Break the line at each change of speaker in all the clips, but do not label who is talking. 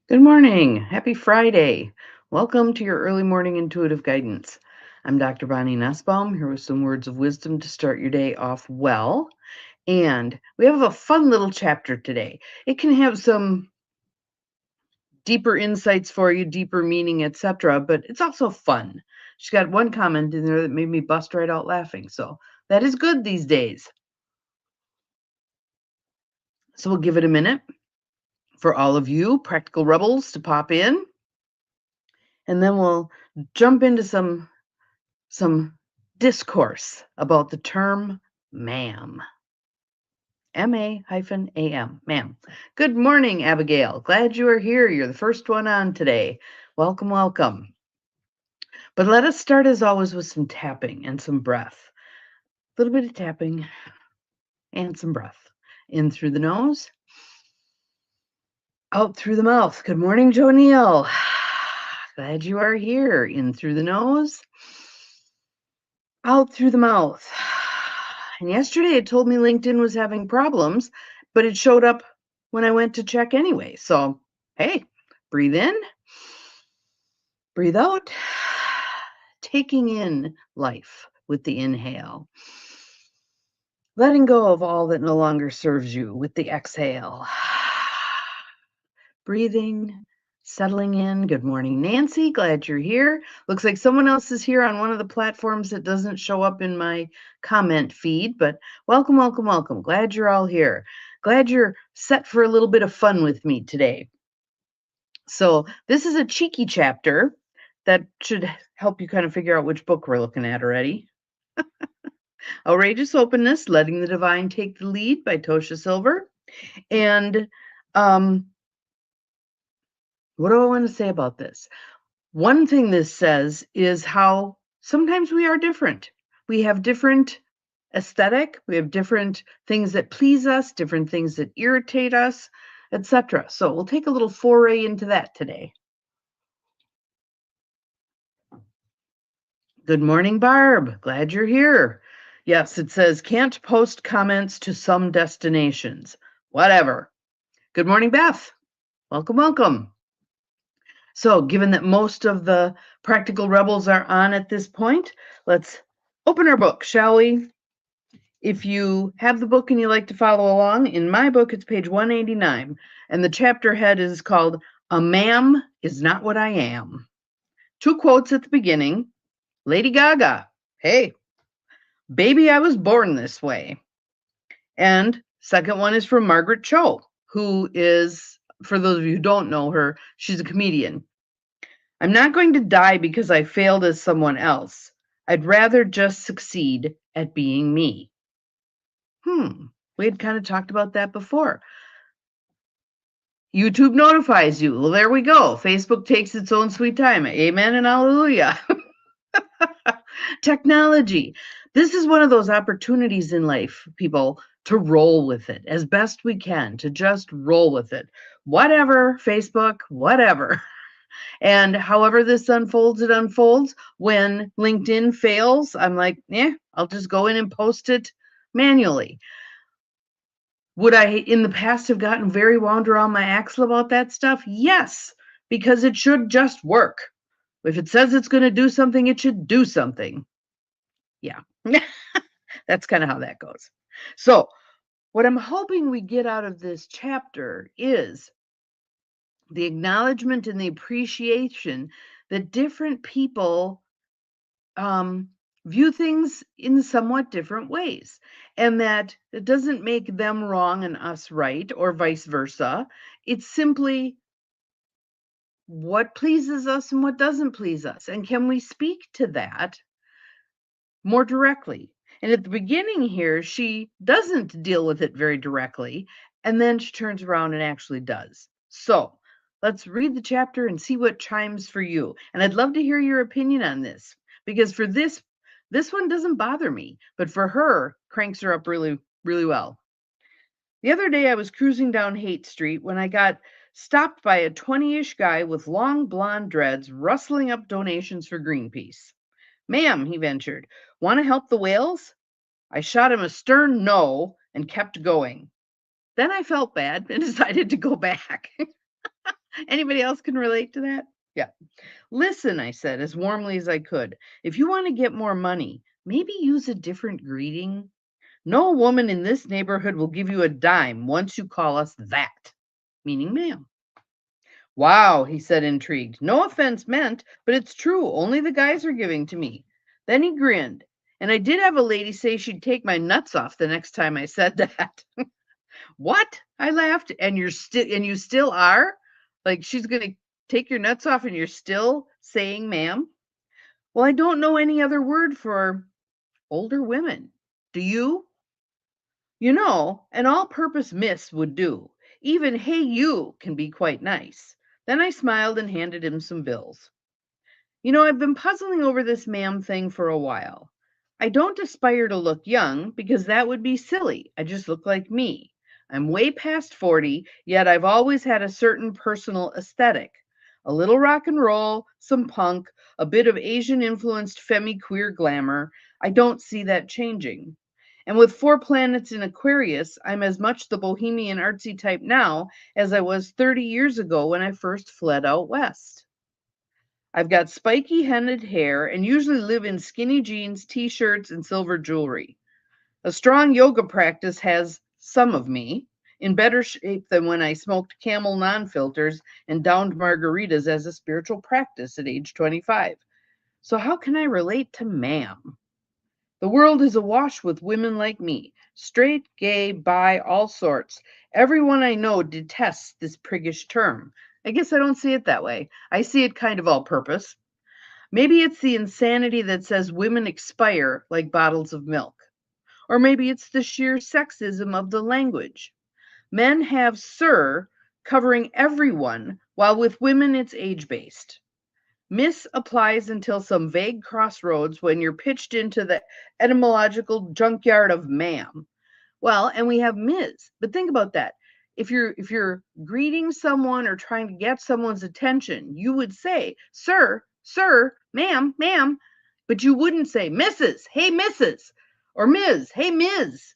Good morning. Happy Friday. Welcome to your early morning intuitive guidance. I'm Dr. Bonnie Nussbaum here with some words of wisdom to start your day off well. And we have a fun little chapter today. It can have some deeper insights for you, deeper meaning, etc., but it's also fun. She's got one comment in there that made me bust right out laughing. So that is good these days. So we'll give it a minute for all of you practical rebels to pop in, and then we'll jump into some discourse about the term ma'am. M-A-A-M, ma'am. Good morning, Abigail. Glad you are here. You're the first one on today. Welcome, welcome. But let us start, as always, with some tapping and some breath. A little bit of tapping and some breath. In through the nose, out through the mouth. Good morning, Joe Neal. Glad you are here. In through the nose, out through the mouth. And yesterday it told me LinkedIn was having problems, but it showed up when I went to check anyway. So, hey, breathe in, breathe out, taking in life with the inhale, letting go of all that no longer serves you with the exhale. Breathing, settling in. Good morning, Nancy. Glad you're here. Looks like someone else is here on one of the platforms that doesn't show up in my comment feed, but welcome, welcome, welcome. Glad you're all here. Glad you're set for a little bit of fun with me today. So this is a cheeky chapter that should help you kind of figure out which book we're looking at already. Outrageous Openness, Letting the Divine Take the Lead by Tosha Silver. And what do I want to say about this? One thing this says is how sometimes we are different. We have different aesthetic, we have different things that please us, different things that irritate us, etc. So we'll take a little foray into that today. Good morning, Barb. Glad you're here. Yes, it says can't post comments to some destinations. Whatever. Good morning, Beth. Welcome, welcome. So, given that most of the practical rebels are on at this point, let's open our book, shall we? If you have the book and you like to follow along, in my book, it's page 189, and the chapter head is called A Ma'am Is Not What I Am. 2 quotes at the beginning. Lady Gaga, hey, baby, I was born this way. And second one is from Margaret Cho, who is, for those of you who don't know her, she's a comedian. I'm not going to die because I failed as someone else. I'd rather just succeed at being me. We had kind of talked about that before. YouTube notifies you. Well, there we go. Facebook takes its own sweet time. Amen and hallelujah. Technology. This is one of those opportunities in life, people, to roll with it as best we can, to just roll with it. Whatever, Facebook, whatever. And however this unfolds, it unfolds. When LinkedIn fails, I'm like, I'll just go in and post it manually. Would I, in the past, have gotten very wound around my axle about that stuff? Yes, because it should just work. If it says it's going to do something, it should do something. Yeah, that's kind of how that goes. So, what I'm hoping we get out of this chapter is the acknowledgement and the appreciation that different people view things in somewhat different ways, and that it doesn't make them wrong and us right, or vice versa. It's simply what pleases us and what doesn't please us, and can we speak to that more directly? And at the beginning here, she doesn't deal with it very directly, and then she turns around and actually does. So let's read the chapter and see what chimes for you. And I'd love to hear your opinion on this, because for this one doesn't bother me, but for her, cranks her up really, really well. The other day I was cruising down Haight Street when I got stopped by a 20-ish guy with long blonde dreads rustling up donations for Greenpeace. Ma'am, he ventured, want to help the whales? I shot him a stern no and kept going. Then I felt bad and decided to go back. Anybody else can relate to that? Yeah. Listen, I said as warmly as I could. If you want to get more money, maybe use a different greeting. No woman in this neighborhood will give you a dime once you call us that, meaning ma'am. Wow, he said, intrigued. No offense meant, but it's true. Only the guys are giving to me. Then he grinned. And I did have a lady say she'd take my nuts off the next time I said that. What? I laughed. And you still are? Like she's gonna take your nuts off and you're still saying ma'am? Well, I don't know any other word for older women. Do you? An all purpose miss would do. Even hey you can be quite nice. Then I smiled and handed him some bills. I've been puzzling over this ma'am thing for a while. I don't aspire to look young because that would be silly. I just look like me. I'm way past 40, yet I've always had a certain personal aesthetic. A little rock and roll, some punk, a bit of Asian influenced femi queer glamour. I don't see that changing. And with 4 planets in Aquarius, I'm as much the bohemian artsy type now as I was 30 years ago when I first fled out west. I've got spiky headed hair and usually live in skinny jeans, t-shirts, and silver jewelry. A strong yoga practice has some of me in better shape than when I smoked Camel non-filters and downed margaritas as a spiritual practice at age 25. So how can I relate to ma'am? The world is awash with women like me, straight, gay, bi, all sorts. Everyone I know detests this priggish term. I guess I don't see it that way. I see it kind of all purpose. Maybe it's the insanity that says women expire like bottles of milk. Or maybe it's the sheer sexism of the language. Men have sir covering everyone, while with women it's age based. Miss applies until some vague crossroads when you're pitched into the etymological junkyard of ma'am. Well, and we have Ms. But think about that. If you're greeting someone or trying to get someone's attention, you would say, "Sir, sir, ma'am, ma'am," but you wouldn't say, "Mrs. Hey, Mrs." or "Ms. Hey, Ms."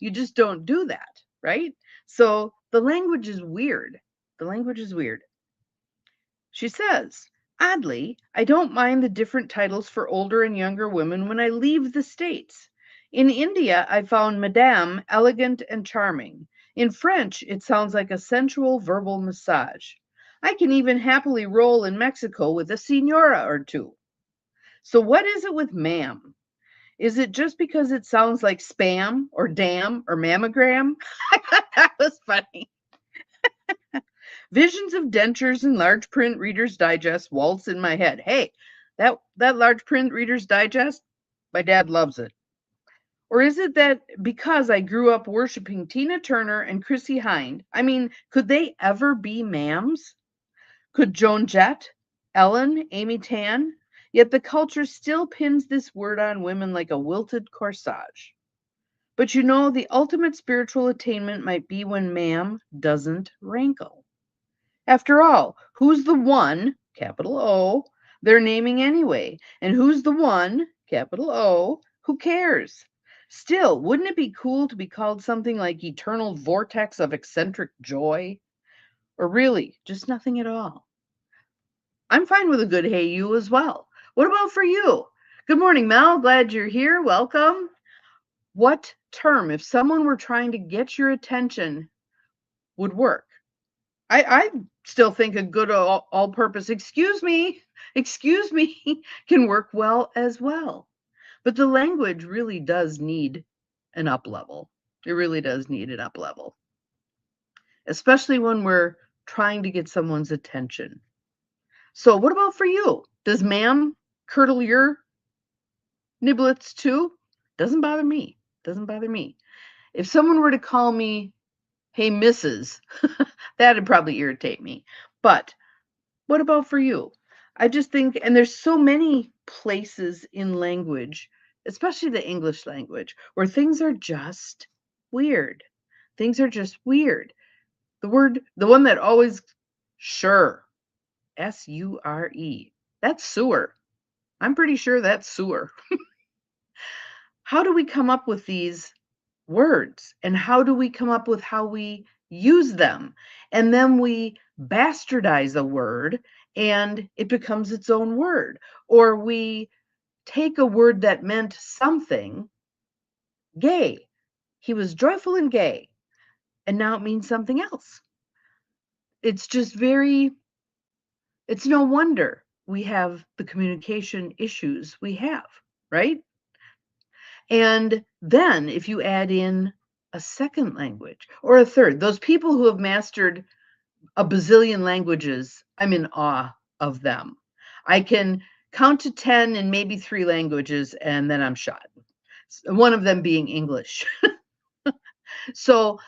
You just don't do that, right? So the language is weird. The language is weird. She says, oddly, I don't mind the different titles for older and younger women when I leave the States. In India, I found Madame elegant and charming. In French, it sounds like a sensual verbal massage. I can even happily roll in Mexico with a senora or two. So, what is it with ma'am? Is it just because it sounds like spam or damn or mammogram? I thought that was funny. Visions of dentures and large print Reader's Digest waltz in my head. Hey, that large print Reader's Digest, my dad loves it. Or is it that because I grew up worshiping Tina Turner and Chrissy Hind, I mean, could they ever be ma'ams? Could Joan Jett, Ellen, Amy Tan? Yet the culture still pins this word on women like a wilted corsage. But the ultimate spiritual attainment might be when ma'am doesn't rankle. After all, who's the one, capital O, they're naming anyway? And who's the one, capital O, who cares? Still, wouldn't it be cool to be called something like eternal vortex of eccentric joy? Or really, just nothing at all? I'm fine with a good hey you as well. What about for you? Good morning, Mel. Glad you're here. Welcome. What term, if someone were trying to get your attention, would work? I still think a good all-purpose excuse me can work well as well. But the language really does need an up level. It really does need an up level, especially when we're trying to get someone's attention. So what about for you? Does ma'am curdle your niblets too? Doesn't bother me. Doesn't bother me. If someone were to call me, hey, Mrs., that'd probably irritate me. But what about for you? I just think, and there's so many places in language, especially the English language, where things are just weird. Things are just weird. The one that always, sure, S-U-R-E, that's sewer. I'm pretty sure that's sewer. How do we come up with these words? And how do we come up with how we use them? And then we bastardize a word and it becomes its own word. Or we take a word that meant something, gay. He was joyful and gay, and now it means something else. It's just it's no wonder we have the communication issues we have, right? And then if you add in a second language or a third, those people who have mastered a bazillion languages, I'm in awe of them. I can count to 10 in maybe 3 languages and then I'm shot. One of them being English. So,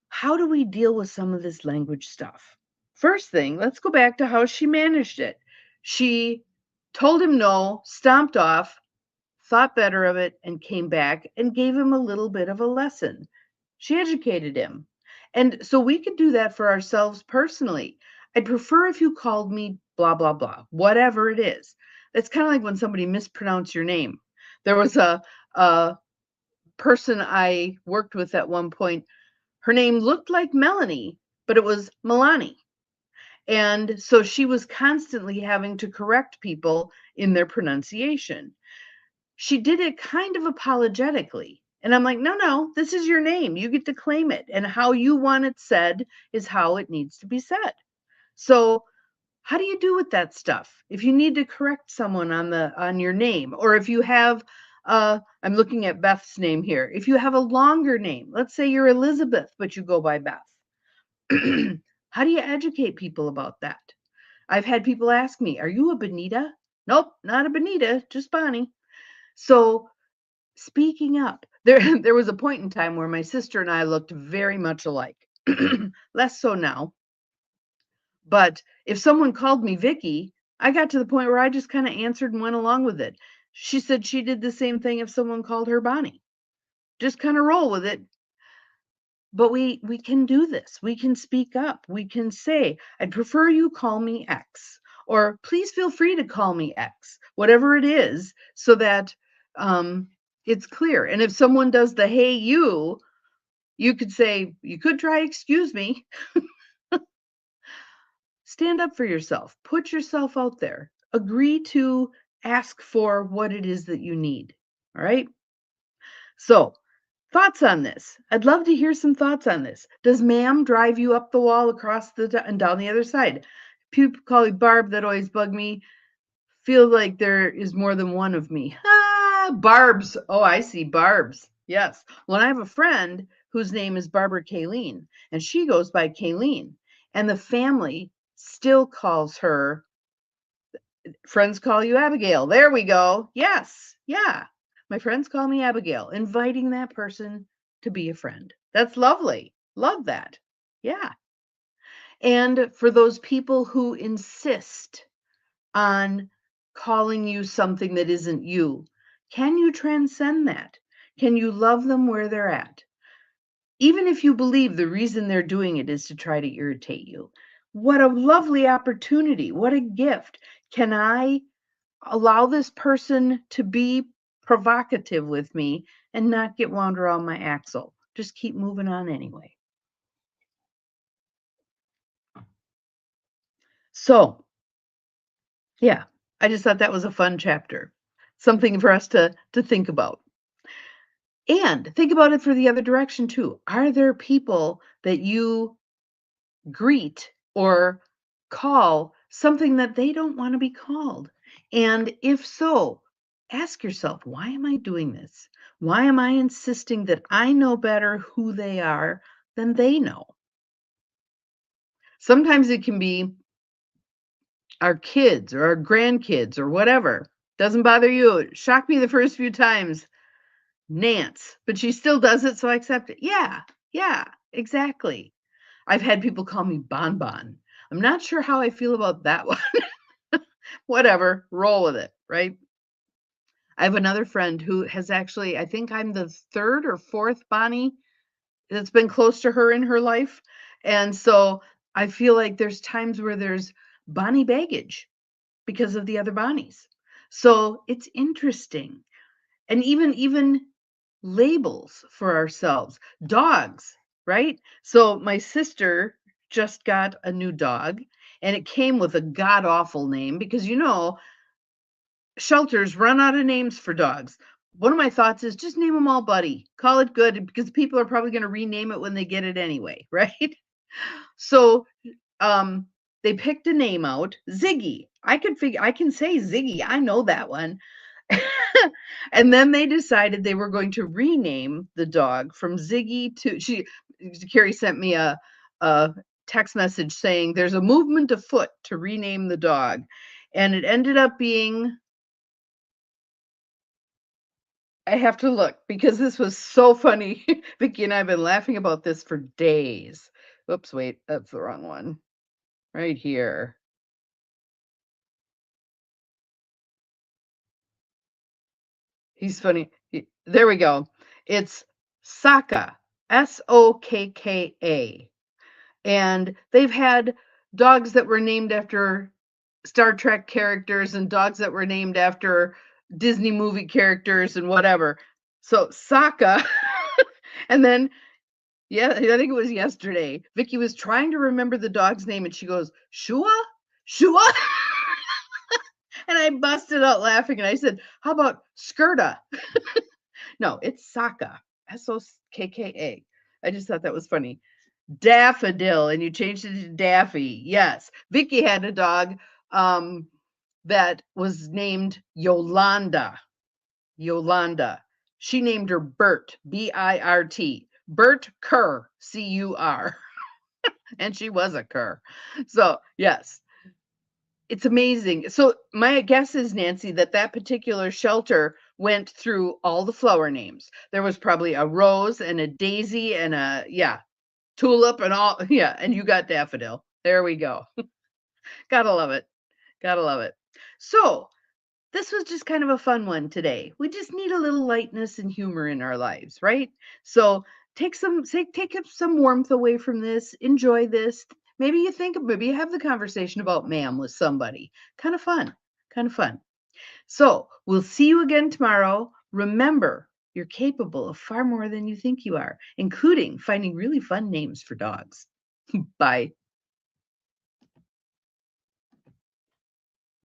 how do we deal with some of this language stuff? First thing, let's go back to how she managed it. She told him no, stomped off, thought better of it, and came back and gave him a little bit of a lesson. She educated him. And so we could do that for ourselves personally. I'd prefer if you called me blah, blah, blah, whatever it is. It's kind of like when somebody mispronounced your name. There was a person I worked with at one point. Her name looked like Melanie, but it was Milani. And so she was constantly having to correct people in their pronunciation. She did it kind of apologetically. And I'm like, no, no, this is your name. You get to claim it. And how you want it said is how it needs to be said. So how do you do with that stuff? If you need to correct someone on your name, or if you have I'm looking at Beth's name here. If you have a longer name, let's say you're Elizabeth, but you go by Beth. How do you educate people about that? I've had people ask me, are you a Benita? Nope, not a Benita, just Bonnie. So speaking up. There was a point in time where my sister and I looked very much alike. Less so now. But if someone called me Vicky, I got to the point where I just kind of answered and went along with it. She said she did the same thing if someone called her Bonnie. Just kind of roll with it. But we can do this. We can speak up. We can say, I'd prefer you call me X, or please feel free to call me X, whatever it is, so that it's clear. And if someone does the hey you could say, you could try excuse me. Stand up for yourself. Put yourself out there. Agree to ask for what it is that you need. All right. So, thoughts on this? I'd love to hear some thoughts on this. Does ma'am drive you up the wall across and down the other side? People call me Barb, that always bug me. Feel like there is more than one of me. Ah, Barbs. Oh, I see Barbs. Yes. Well, I have a friend whose name is Barbara Kayleen, and she goes by Kayleen. And the family still calls her, friends call you Abigail. There we go. Yes. Yeah. My friends call me Abigail, inviting that person to be a friend. That's lovely. Love that. Yeah. And for those people who insist on calling you something that isn't you, can you transcend that? Can you love them where they're at? Even if you believe the reason they're doing it is to try to irritate you. What a lovely opportunity. What a gift. Can I allow this person to be provocative with me and not get wound around my axle? Just keep moving on anyway. So, yeah, I just thought that was a fun chapter. Something for us to think about. And think about it for the other direction too. Are there people that you greet or call something that they don't want to be called? And if so, ask yourself, why am I doing this? Why am I insisting that I know better who they are than they know? Sometimes it can be our kids or our grandkids or whatever. Doesn't bother you. It shocked me the first few times. Nance, but she still does it, so I accept it. Yeah, exactly. I've had people call me Bonbon. I'm not sure how I feel about that one. Whatever, roll with it, right? I have another friend who has actually, I think I'm the third or fourth Bonnie that's been close to her in her life. And so I feel like there's times where there's Bonnie baggage because of the other Bonnies. So it's interesting. And even labels for ourselves. Dogs, right? So my sister, just got a new dog, and it came with a god awful name because shelters run out of names for dogs. One of my thoughts is just name them all Buddy. Call it good because people are probably going to rename it when they get it anyway, right? So um they picked a name out, Ziggy. I can say Ziggy. I know that one. And then they decided they were going to rename the dog from Ziggy to Carrie sent me a text message saying there's a movement afoot to rename the dog. And it ended up being, I have to look because this was so funny. Vicky and I have been laughing about this for days. Oops, wait, that's the wrong one. Right here. He's funny. There we go. It's Sokka, Sokka. And they've had dogs that were named after Star Trek characters and dogs that were named after Disney movie characters and whatever. So Sokka. And then, yeah, I think it was yesterday. Vicky was trying to remember the dog's name and she goes, Shua? Shua? And I busted out laughing and I said, how about Skirta? No, it's Sokka, Sokka. I just thought that was funny. Daffodil, and you changed it to Daffy. Yes. Vicky had a dog that was named Yolanda. Yolanda. She named her Bert, Birt. Bert Kerr, Cur. And she was a cur. So, yes, it's amazing. So my guess is, Nancy, that particular shelter went through all the flower names. There was probably a rose and a daisy and tulip and all. Yeah, and you got daffodil. There we go. Gotta love it. Gotta love it. So this was just kind of a fun one today. We just need a little lightness and humor in our lives, right? So take some warmth away from this. Enjoy this. Maybe you have the conversation about ma'am with somebody. Kind of fun. Kind of fun. So we'll see you again tomorrow. Remember, you're capable of far more than you think you are, including finding really fun names for dogs. Bye.